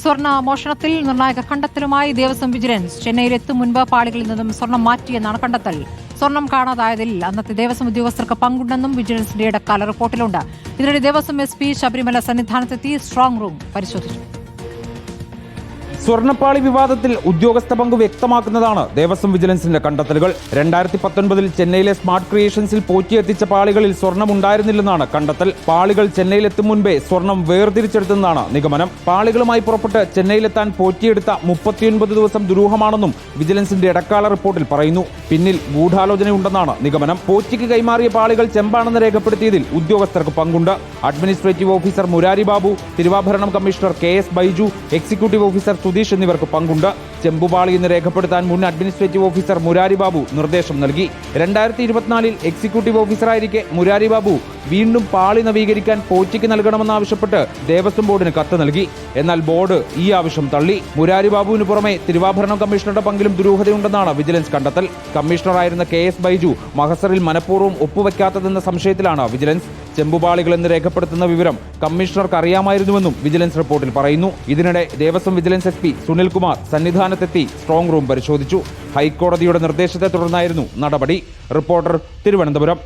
സ്വർണ്ണ മോഷണത്തിൽ നിർണായക കണ്ടെത്തലുമായി ദേവസ്വം വിജിലൻസ്. ചെന്നൈയിലെത്തും മുൻപ് പാളികളിൽ നിന്നും സ്വർണം മാറ്റിയെന്നാണ് കണ്ടെത്തൽ. സ്വർണം കാണാതായതിൽ അന്നത്തെ ദേവസ്വം ഉദ്യോഗസ്ഥർക്ക് പങ്കുണ്ടെന്നും വിജിലൻസിന്റെ ഇടക്കാല റിപ്പോർട്ടിലുണ്ട്. ഇതിനിടെ ദേവസ്വം SP ശബരിമല സന്നിധാനത്തെത്തി സ്ട്രോങ് റൂം പരിശോധിച്ചു. സ്വർണ്ണപ്പാളി വിവാദത്തിൽ ഉദ്യോഗസ്ഥ പങ്ക് വ്യക്തമാക്കുന്നതാണ് ദേവസ്വം വിജിലൻസിന്റെ കണ്ടെത്തലുകൾ. 2019 ചെന്നൈയിലെ സ്മാർട്ട് ക്രിയേഷൻസിൽ പോറ്റിയെത്തിച്ച പാളികളിൽ സ്വർണം ഉണ്ടായിരുന്നില്ലെന്നാണ് കണ്ടെത്തൽ. പാളികൾ ചെന്നൈയിലെത്തും മുൻപേ സ്വർണം വേർതിരിച്ചെടുത്തെന്നാണ് നിഗമനം. പാളികളുമായി പുറപ്പെട്ട് ചെന്നൈയിലെത്താൻ പോറ്റിയെടുത്ത 39 ദിവസം ദുരൂഹമാണെന്നും വിജിലൻസിന്റെ ഇടക്കാല റിപ്പോർട്ടിൽ പറയുന്നു. പിന്നിൽ ഗൂഢാലോചനയുണ്ടെന്നാണ് നിഗമനം. പോറ്റിക്ക് കൈമാറിയ പാളികൾ ചെമ്പാണെന്ന് രേഖപ്പെടുത്തിയതിൽ ഉദ്യോഗസ്ഥർക്ക് പങ്കുണ്ട്. അഡ്മിനിസ്ട്രേറ്റീവ് ഓഫീസർ മുരാരി ബാബു, തിരുവാഭരണം commissioner KS Baiju, executive officer Sudheesh എന്നിവർക്ക് പങ്കുണ്ട്. ചെമ്പുപാളി എന്ന് രേഖപ്പെടുത്താൻ മുൻ അഡ്മിനിസ്ട്രേറ്റീവ് ഓഫീസർ മുരാരി ബാബു നിർദ്ദേശം നൽകി. 2024 എക്സിക്യൂട്ടീവ് ഓഫീസറായിരിക്കെ മുരാരി ബാബു വീണ്ടും പാളി നവീകരിക്കാൻ പോറ്റിക്ക് നൽകണമെന്നാവശ്യപ്പെട്ട് ദേവസ്വം ബോർഡിന് കത്ത് നൽകി. എന്നാൽ ബോർഡ് ഈ ആവശ്യം തള്ളി. മുരാരി ബാബുവിന് പുറമെ തിരുവാഭരണം കമ്മീഷണറുടെ പങ്കിലും ദുരൂഹതയുണ്ടെന്നാണ് വിജിലൻസ് കണ്ടെത്തൽ. കമ്മീഷണറായിരുന്ന KS ബൈജു മഹസറിൽ മനഃപൂർവ്വം ഒപ്പുവെക്കാത്തതെന്ന സംശയത്തിലാണ് വിജിലൻസ്. ചെമ്പുപാളികൾ എന്ന് രേഖപ്പെടുത്തുന്ന വിവരം കമ്മീഷണർക്ക് അറിയാമായിരുന്നുവെന്നും വിജിലൻസ് റിപ്പോർട്ടിൽ പറയുന്നു. ഇതിനിടെ ദേവസ്വം വിജിലൻസ് SP സുനിൽകുമാർ സന്നിധാനത്തെത്തി സ്ട്രോങ് റൂം പരിശോധിച്ചു. ഹൈക്കോടതിയുടെ നിർദ്ദേശത്തെ തുടർന്നായിരുന്നു നടപടി. റിപ്പോർട്ടർ, തിരുവനന്തപുരം.